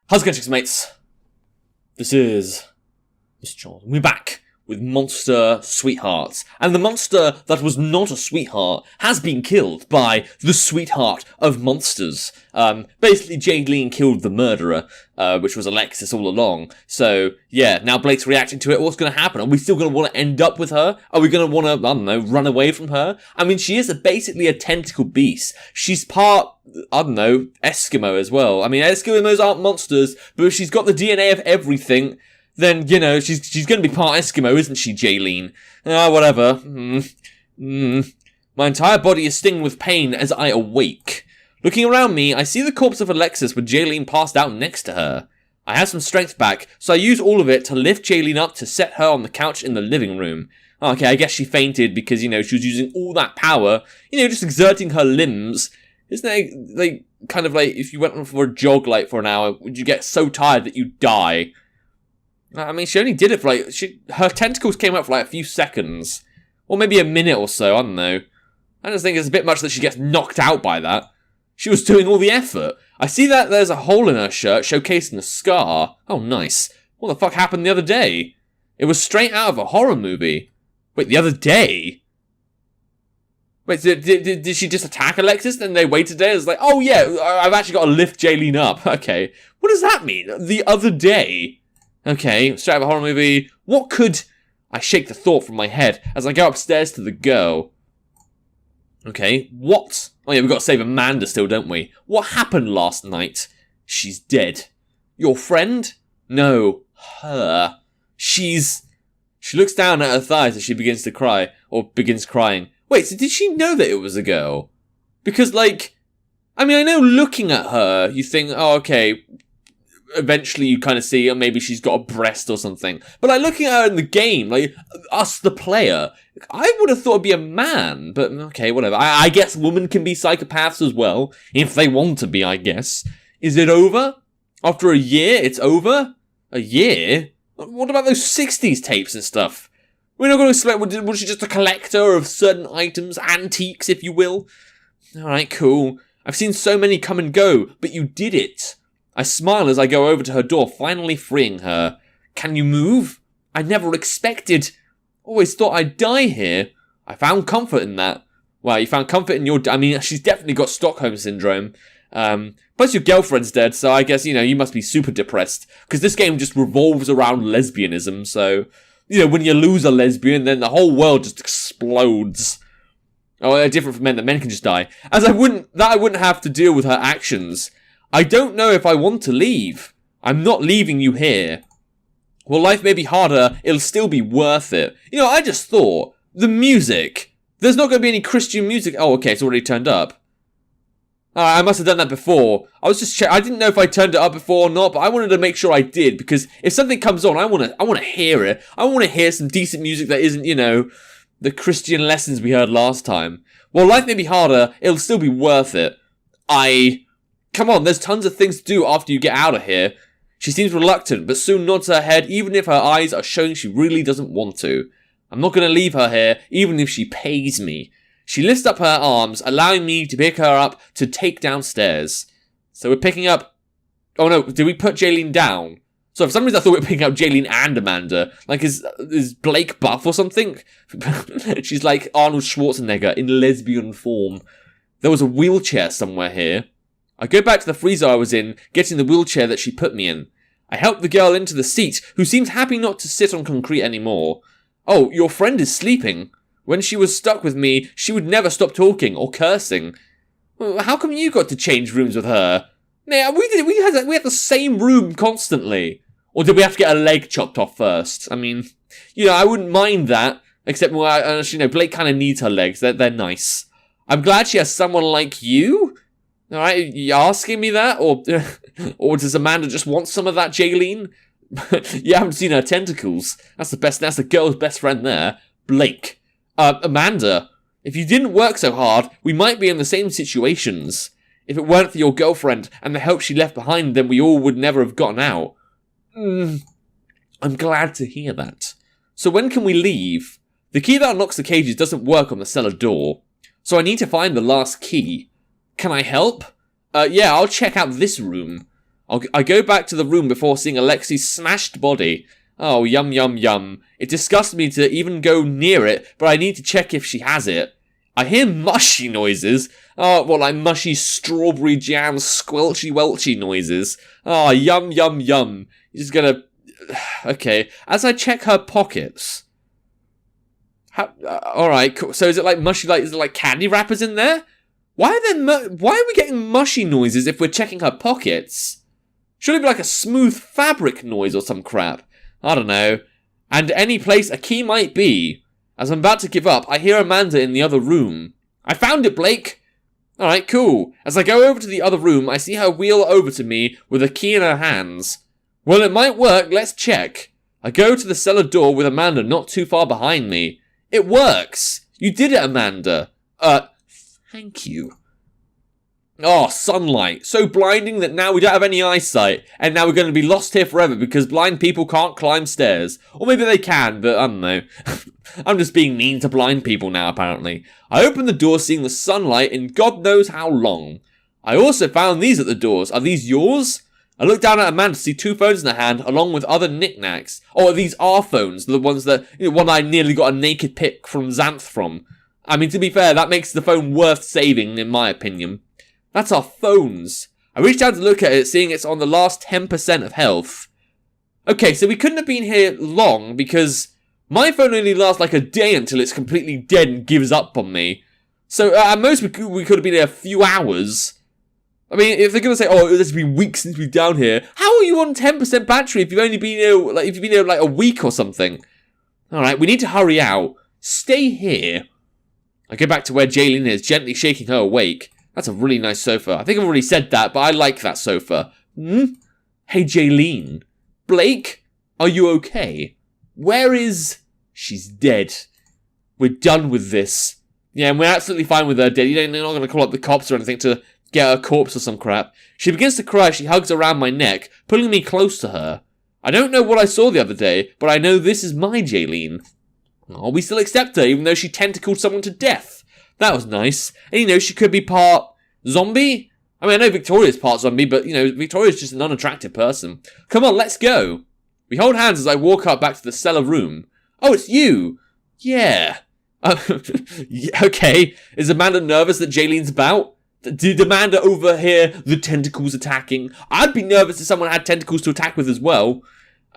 How's it going, chicks, mates? This is Mrjacharles. We're back with Monster Sweethearts. And the monster that was not a sweetheart has been killed by the sweetheart of monsters. Basically, Jaylene killed the murderer, which was Alexis all along. So, yeah, now Blake's reacting to it. What's going to happen? Are we still going to want to end up with her? Are we going to want to, I don't know, run away from her? I mean, she is basically a tentacle beast. She's part, I don't know, Eskimo as well. I mean, Eskimos aren't monsters, but if she's got the DNA of everything, then, you know, she's going to be part Eskimo, isn't she, Jaylene? Whatever. My entire body is stinging with pain as I awake. Looking around me, I see the corpse of Alexis with Jaylene passed out next to her. I have some strength back, so I use all of it to lift Jaylene up to set her on the couch in the living room. Okay, I guess she fainted because, you know, she was using all that power, you know, just exerting her limbs. Isn't it, like, kind of like, if you went for a jog, like, for an hour, would you get so tired that you die? I mean, she only did it for, like, her tentacles came out for, like, a few seconds. Or maybe a minute or so, I don't know. I just think it's a bit much that she gets knocked out by that. She was doing all the effort. I see that there's a hole in her shirt, showcasing a scar. Oh, nice. What the fuck happened the other day? It was straight out of a horror movie. Wait, the other day? Wait, did she just attack Alexis, then they waited there? It's like, oh yeah, I've actually got to lift Jaylene up. Okay. What does that mean? The other day? Okay, straight out of a horror movie. What could... I shake the thought from my head as I go upstairs to the girl. Okay, what? Oh yeah, we've got to save Amanda still, don't we? What happened last night? She's dead. Your friend? No, her. She looks down at her thighs as she begins to cry, or begins crying. Wait, so did she know that it was a girl? Because, like, I mean, I know looking at her, you think, oh, okay, eventually you kind of see, or maybe she's got a breast or something. But, like, looking at her in the game, like, us, the player, I would have thought it'd be a man, but okay, whatever. I guess women can be psychopaths as well, if they want to be, I guess. Is it over? After a year, it's over? A year? What about those 60s tapes and stuff? We're not going to select, was she just a collector of certain items, antiques, if you will? Alright, cool. I've seen so many come and go, but you did it. I smile as I go over to her door, finally freeing her. Can you move? I never expected. Always thought I'd die here. I found comfort in that. Well, you found comfort in your... I mean, she's definitely got Stockholm Syndrome. Plus your girlfriend's dead, so I guess, you know, you must be super depressed. Because this game just revolves around lesbianism, so... You know, when you lose a lesbian, then the whole world just explodes. Oh, they're different from men, that men can just die. As I wouldn't have to deal with her actions. I don't know if I want to leave. I'm not leaving you here. While life may be harder, it'll still be worth it. You know, I just thought, the music. There's not going to be any Christian music. Oh, okay, it's already turned up. I must have done that before. I was just I didn't know if I turned it up before or not, but I wanted to make sure I did, because if something comes on, I want to hear it. I want to hear some decent music that isn't, you know, the Christian lessons we heard last time. While life may be harder, it'll still be worth it. Come on, there's tons of things to do after you get out of here. She seems reluctant, but soon nods her head, even if her eyes are showing she really doesn't want to. I'm not going to leave her here, even if she pays me. She lifts up her arms, allowing me to pick her up to take downstairs. So we're picking up... Oh no, did we put Jaylene down? So for some reason I thought we were picking up Jaylene and Amanda. Like, is Blake buff or something? She's like Arnold Schwarzenegger in lesbian form. There was a wheelchair somewhere here. I go back to the freezer I was in, getting the wheelchair that she put me in. I help the girl into the seat, who seems happy not to sit on concrete anymore. Oh, your friend is sleeping. When she was stuck with me, she would never stop talking or cursing. Well, how come you got to change rooms with her? Nah, we had the same room constantly. Or did we have to get a leg chopped off first? I mean, you know, I wouldn't mind that. Except, well, you know, Blake kind of needs her legs. They're nice. I'm glad she has someone like you. Alright, you asking me that? Or does Amanda just want some of that, Jaylene? You haven't seen her tentacles. That's the girl's best friend there. Blake. Amanda, if you didn't work so hard, we might be in the same situations. If it weren't for your girlfriend and the help she left behind, then we all would never have gotten out. I'm glad to hear that. So when can we leave? The key that unlocks the cages doesn't work on the cellar door. So I need to find the last key. Can I help? Yeah, I'll check out this room. I go back to the room before seeing Alexi's smashed body. Oh, yum, yum, yum. It disgusts me to even go near it, but I need to check if she has it. I hear mushy noises. Oh, well, like mushy strawberry jam squelchy welchy noises. Oh, yum, yum, yum. You're just gonna... Okay. As I check her pockets... Alright, cool. So is it like mushy, like, is it like candy wrappers in there? Why are we getting mushy noises if we're checking her pockets? Should it be like a smooth fabric noise or some crap? I don't know. And any place a key might be. As I'm about to give up, I hear Amanda in the other room. I found it, Blake! Alright, cool. As I go over to the other room, I see her wheel over to me with a key in her hands. Well, it might work, let's check. I go to the cellar door with Amanda not too far behind me. It works! You did it, Amanda. Thank you. Oh, sunlight. So blinding that now we don't have any eyesight. And now we're going to be lost here forever because blind people can't climb stairs. Or maybe they can, but I don't know. I'm just being mean to blind people now, apparently. I open the door seeing the sunlight in God knows how long. I also found these at the doors. Are these yours? I look down at Amanda to see 2 phones in her hand along with other knickknacks. Oh, these are phones. The ones that, one I nearly got a naked pic from Xanth from. I mean, to be fair, that makes the phone worth saving, in my opinion. That's our phones. I reach down to look at it, seeing it's on the last 10% of health. Okay, so we couldn't have been here long, because my phone only lasts like a day until it's completely dead and gives up on me. So, at most, we could have been here a few hours. I mean, if they're going to say, oh, it's been weeks since we've been down here, how are you on 10% battery if you've only been here, like a week or something? Alright, we need to hurry out. Stay here. I go back to where Jaylene is, gently shaking her awake. That's a really nice sofa. I think I've already said that, but I like that sofa. Hey, Jaylene. Blake? Are you okay? Where is... She's dead. We're done with this. Yeah, and we're absolutely fine with her dead. You're not going to call up the cops or anything to get her corpse or some crap. She begins to cry. She hugs around my neck, pulling me close to her. I don't know what I saw the other day, but I know this is my Jaylene. Oh, we still accept her, even though she tentacled someone to death. That was nice. And, she could be part zombie? I mean, I know Victoria's part zombie, but, Victoria's just an unattractive person. Come on, let's go. We hold hands as I walk up back to the cellar room. Oh, it's you. Yeah. Yeah, okay. Is Amanda nervous that Jaylene's about? Did Amanda overhear the tentacles attacking? I'd be nervous if someone had tentacles to attack with as well.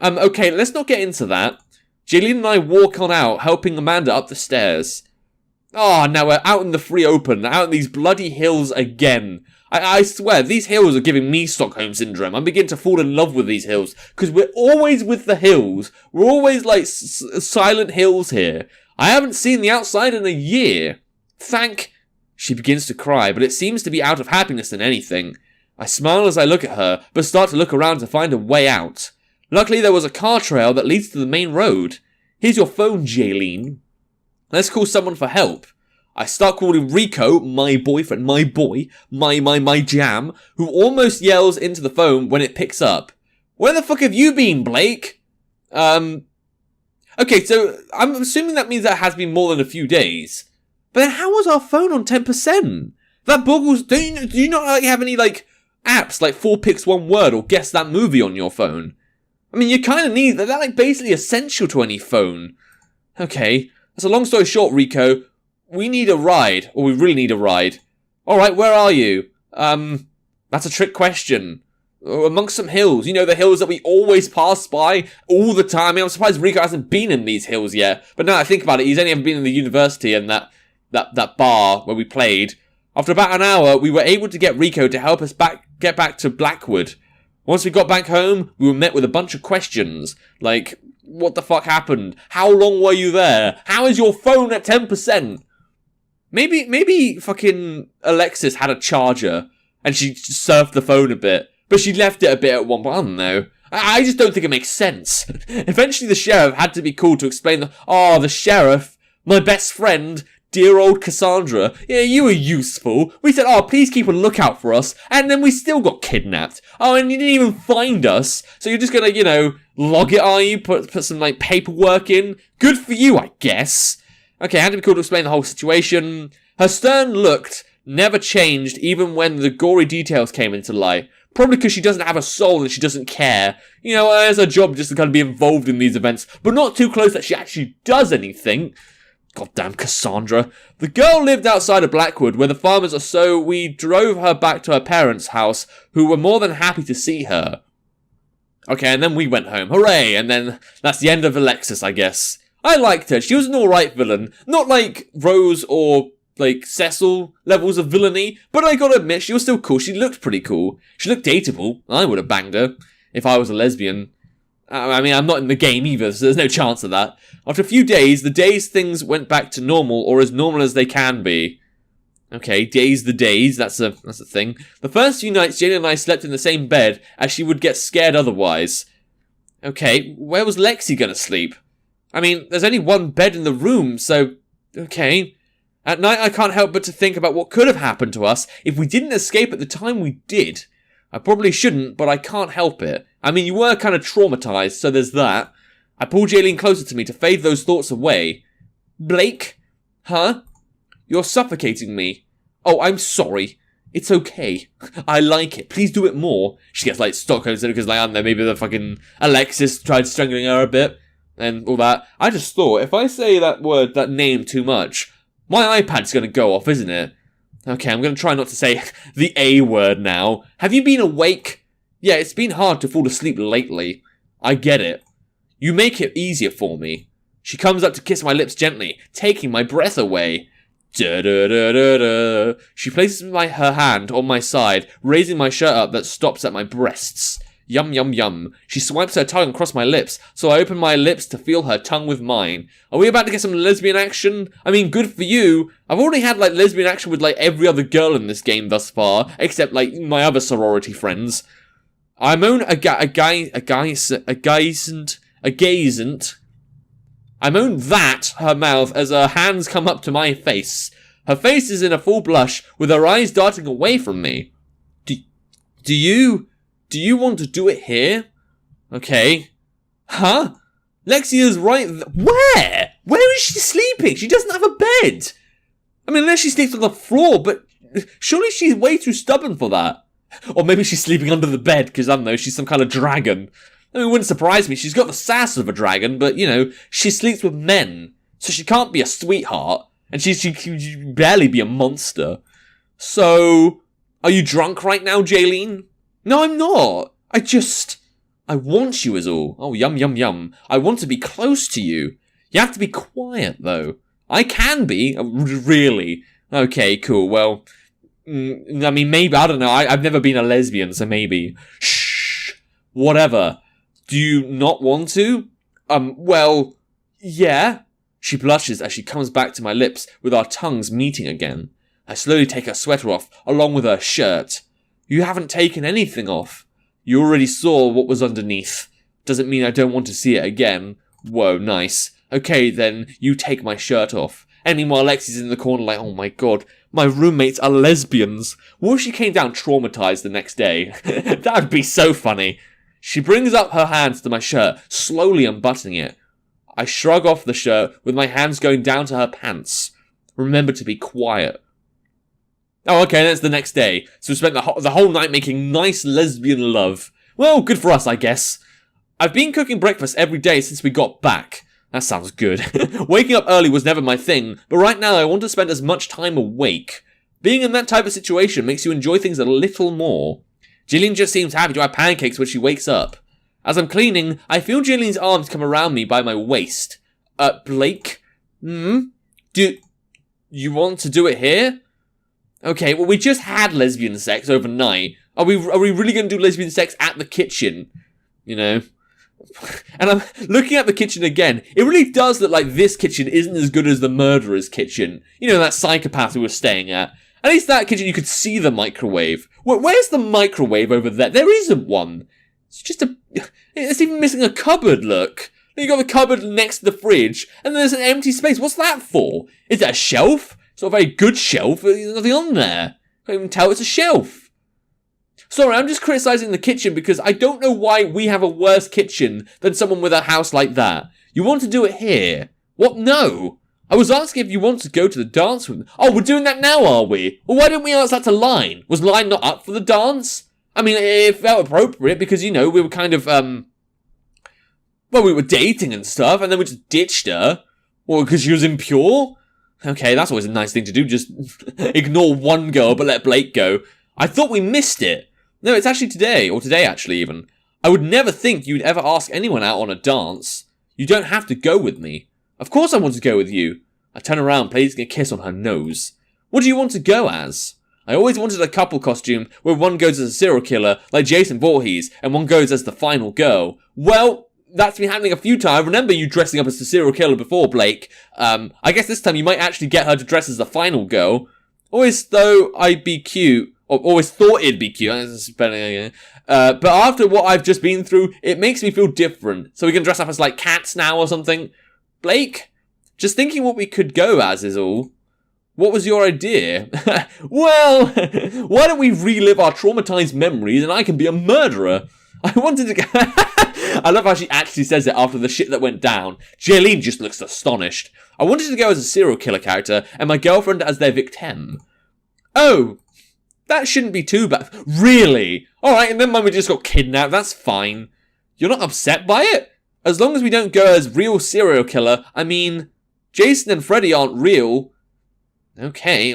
Okay, let's not get into that. Jaylene and I walk on out, helping Amanda up the stairs. Oh, now we're out in the free open, out in these bloody hills again. I swear, these hills are giving me Stockholm Syndrome. I'm beginning to fall in love with these hills, because we're always with the hills. We're always like silent hills here. I haven't seen the outside in a year. She begins to cry, but it seems to be out of happiness than anything. I smile as I look at her, but start to look around to find a way out. Luckily, there was a car trail that leads to the main road. Here's your phone, Jaylene. Let's call someone for help. I start calling Rico, my boyfriend, my boy, my jam, who almost yells into the phone when it picks up. Where the fuck have you been, Blake? Okay, so I'm assuming that means that has been more than a few days. But then how was our phone on 10%? That boggles... Do you not have any, apps like 4 Picks 1 Word or Guess That Movie on your phone? I mean, you kind of need... They're, basically essential to any phone. Okay. That's a long story short, Rico. We need a ride. Or we really need a ride. Alright, where are you? That's a trick question. Amongst some hills. The hills that we always pass by all the time. I mean, I'm surprised Rico hasn't been in these hills yet. But now I think about it, he's only ever been in the university and that bar where we played. After about an hour, we were able to get Rico to help us get back to Blackwood. Once we got back home, we were met with a bunch of questions. Like, what the fuck happened? How long were you there? How is your phone at 10%? Maybe fucking Alexis had a charger and she surfed the phone a bit. But she left it a bit at one point. I don't know. I just don't think it makes sense. Eventually the sheriff had to be called to explain the sheriff, my best friend, dear old Cassandra. Yeah, you were useful. We said, please keep a lookout for us. And then we still got kidnapped. Oh, and you didn't even find us. So you're just gonna, log it, are you? Put some, paperwork in? Good for you, I guess. Okay, I had to be called to explain the whole situation. Her stern look never changed even when the gory details came into light. Probably because she doesn't have a soul and she doesn't care. You know, it's her job just to kind of be involved in these events, but not too close that she actually does anything. Goddamn Cassandra. The girl lived outside of Blackwood, where the farmers are, so we drove her back to her parents' house, who were more than happy to see her. Okay, and then we went home. Hooray! And then that's the end of Alexis, I guess. I liked her. She was an alright villain. Not like Rose or like Cecil levels of villainy, but I gotta admit, she was still cool. She looked pretty cool. She looked dateable. I would have banged her if I was a lesbian. I mean, I'm not in the game either, so there's no chance of that. After a few days, things went back to normal, or as normal as they can be. Okay, days, that's a thing. The first few nights, Jane and I slept in the same bed, as she would get scared otherwise. Okay, where was Lexi gonna sleep? I mean, there's only one bed in the room, so... Okay. At night, I can't help but to think about what could have happened to us if we didn't escape at the time we did. I probably shouldn't, but I can't help it. I mean, you were kind of traumatized, so there's that. I pulled Jaylene closer to me to fade those thoughts away. Blake? Huh? You're suffocating me. Oh, I'm sorry. It's okay. I like it. Please do it more. She gets, like, Stockholm because, like, I don't know, maybe the fucking Alexis tried strangling her a bit and all that. I just thought, if I say that name too much, my iPad's gonna go off, isn't it? Okay, I'm gonna try not to say the A word now. Have you been awake? Yeah, it's been hard to fall asleep lately. I get it. You make it easier for me. She comes up to kiss my lips gently, taking my breath away. Da-da-da-da-da. She places her hand on my side, raising my shirt up that stops at my breasts. Yum, yum, yum. She swipes her tongue across my lips, so I open my lips to feel her tongue with mine. Are we about to get some lesbian action? I mean, good for you. I've already had, like, lesbian action with, like, every other girl in this game thus far, except, like, my other sorority friends. I moan I moan that, her mouth, as her hands come up to my face. Her face is in a full blush, with her eyes darting away from me. Do you want to do it here? Okay. Huh? Lexi is right where? Where is she sleeping? She doesn't have a bed. I mean, unless she sleeps on the floor, but surely she's way too stubborn for that. Or maybe she's sleeping under the bed, because I don't know, she's some kind of dragon. I mean, it wouldn't surprise me. She's got the sass of a dragon, but, you know, she sleeps with men. So she can't be a sweetheart. And she can barely be a monster. So, are you drunk right now, Jaylene? No, I'm not. I want you is all. Oh, yum, yum, yum. I want to be close to you. You have to be quiet, though. I can be. Really? Okay, cool. Well, I mean, maybe, I don't know. I've never been a lesbian, so maybe. Shh. Whatever. Do you not want to? Well, yeah. She blushes as she comes back to my lips with our tongues meeting again. I slowly take her sweater off, along with her shirt. You haven't taken anything off. You already saw what was underneath. Doesn't mean I don't want to see it again. Whoa, nice. Okay, then, you take my shirt off. And meanwhile, Lexi's in the corner like, oh my god, my roommates are lesbians. What if she came down traumatized the next day? That'd be so funny. She brings up her hands to my shirt, slowly unbuttoning it. I shrug off the shirt, with my hands going down to her pants. Remember to be quiet. Oh, okay, that's the next day. So we spent the whole night making nice lesbian love. Well, good for us, I guess. I've been cooking breakfast every day since we got back. That sounds good. Waking up early was never my thing, but right now I want to spend as much time awake. Being in that type of situation makes you enjoy things a little more. Jillian just seems happy to have pancakes when she wakes up. As I'm cleaning, I feel Jillian's arms come around me by my waist. Blake? Do you want to do it here? Okay, well, we just had lesbian sex overnight. Are we really going to do lesbian sex at the kitchen? You know? And I'm looking at the kitchen again. It really does look like this kitchen isn't as good as the murderer's kitchen. You know, that psychopath we were staying at. At least that kitchen, you could see the microwave. Where's the microwave over there? There isn't one. It's just it's even missing a cupboard, look. You got the cupboard next to the fridge, and there's an empty space. What's that for? Is that a shelf? It's not a very good shelf. There's nothing on there. Can't even tell it's a shelf. Sorry, I'm just criticising the kitchen because I don't know why we have a worse kitchen than someone with a house like that. You want to do it here? What? No. I was asking if you want to go to the dance with me. Oh, we're doing that now, are we? Well, why didn't we ask that to Line? Was Line not up for the dance? I mean, it felt appropriate because, we were kind of, we were dating and stuff, and then we just ditched her. Or because she was impure? Okay, that's always a nice thing to do, just ignore one girl but let Blake go. I thought we missed it. No, it's actually today, or today actually even. I would never think you'd ever ask anyone out on a dance. You don't have to go with me. Of course I want to go with you. I turn around, placing a kiss on her nose. What do you want to go as? I always wanted a couple costume where one goes as a serial killer, like Jason Voorhees, and one goes as the final girl. Well, that's been happening a few times. I remember you dressing up as a serial killer before, Blake. I guess this time you might actually get her to dress as the final girl. Always thought I'd be cute. Or always thought it'd be cute. But after what I've just been through, it makes me feel different. So we can dress up as like cats now or something. Blake? Just thinking what we could go as is all. What was your idea? Well, why don't we relive our traumatized memories and I can be a murderer? I wanted to go... I love how she actually says it after the shit that went down. Jaylene just looks astonished. I wanted to go as a serial killer character and my girlfriend as their victim. Oh, that shouldn't be too bad. Really? Alright, and then mine we just got kidnapped. That's fine. You're not upset by it? As long as we don't go as real serial killer. I mean, Jason and Freddy aren't real. Okay,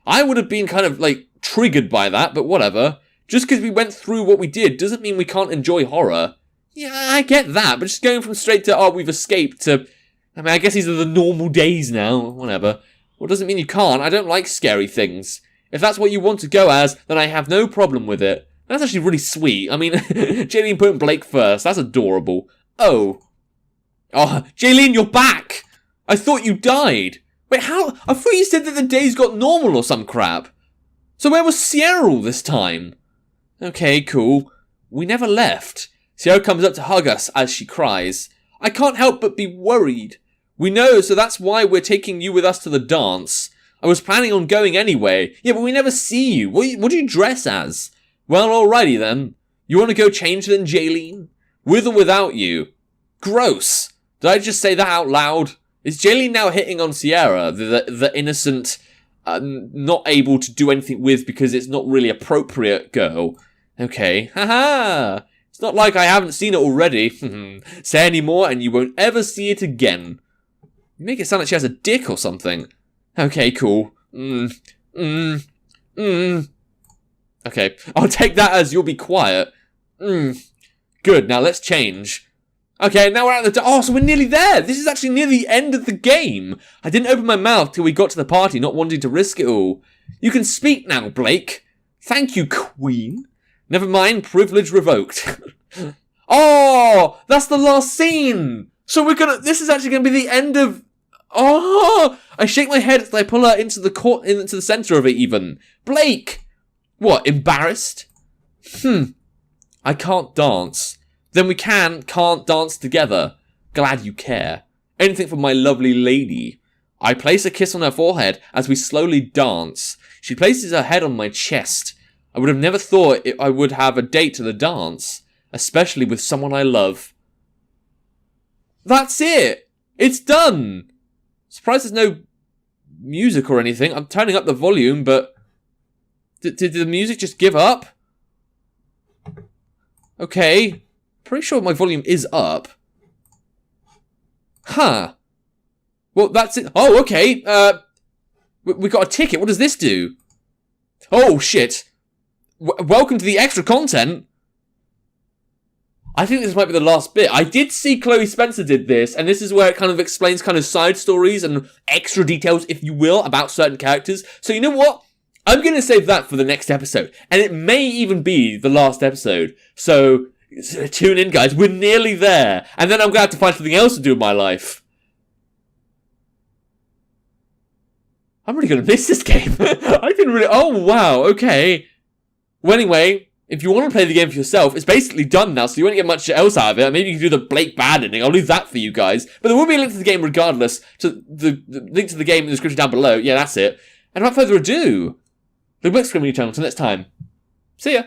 I would have been kind of, triggered by that, but whatever. Just because we went through what we did doesn't mean we can't enjoy horror. Yeah, I get that, but just going from straight to, we've escaped to... I guess these are the normal days now, whatever. Well, doesn't mean you can't. I don't like scary things. If that's what you want to go as, then I have no problem with it. That's actually really sweet. I mean, Jaylene putting Blake first. That's adorable. Oh, Jaylene, you're back! I thought you died. Wait, how? I thought you said that the days got normal or some crap. So where was Sierra all this time? Okay, cool. We never left. Sierra comes up to hug us as she cries. I can't help but be worried. We know, so that's why we're taking you with us to the dance. I was planning on going anyway. Yeah, but we never see you. What do you dress as? Well, alrighty then. You want to go change then, Jaylene? With or without you? Gross. Did I just say that out loud? Is Jaylene now hitting on Sierra, the innocent, not able to do anything with because it's not really appropriate girl? Okay. Haha. It's not like I haven't seen it already. Say any more and you won't ever see it again. You make it sound like she has a dick or something. Okay, cool. Okay, I'll take that as you'll be quiet. Good, now let's change. Okay, now we're at the... so we're nearly there. This is actually near the end of the game. I didn't open my mouth till we got to the party, not wanting to risk it all. You can speak now, Blake. Thank you, Queen. Never mind, privilege revoked. Oh, that's the last scene. So this is actually gonna be the end of... Oh, I shake my head as I pull her into the center of it even. Blake. What, embarrassed? I can't dance. Then we can't dance together. Glad you care. Anything for my lovely lady. I place a kiss on her forehead as we slowly dance. She places her head on my chest. I would have never thought I would have a date to the dance, especially with someone I love. That's it. It's done. Surprised there's no music or anything. I'm turning up the volume, but did the music just give up? Okay. Pretty sure my volume is up. Huh. Well, that's it. Oh, okay. We got a ticket. What does this do? Oh, shit. Welcome to the extra content. I think this might be the last bit. I did see Chloe Spencer did this, and this is where it kind of explains kind of side stories and extra details, if you will, about certain characters. So you know what? I'm going to save that for the next episode. And it may even be the last episode. So tune in, guys. We're nearly there. And then I'm going to have to find something else to do in my life. I'm really going to miss this game. I didn't really... Oh, wow. Okay. Well, anyway, if you want to play the game for yourself, it's basically done now, so you won't get much else out of it. Maybe you can do the Blake Bad ending. I'll leave that for you guys. But there will be a link to the game regardless. So the link to the game in the description down below. Yeah, that's it. And without further ado, the Book Screaming channel. Until next time. See ya.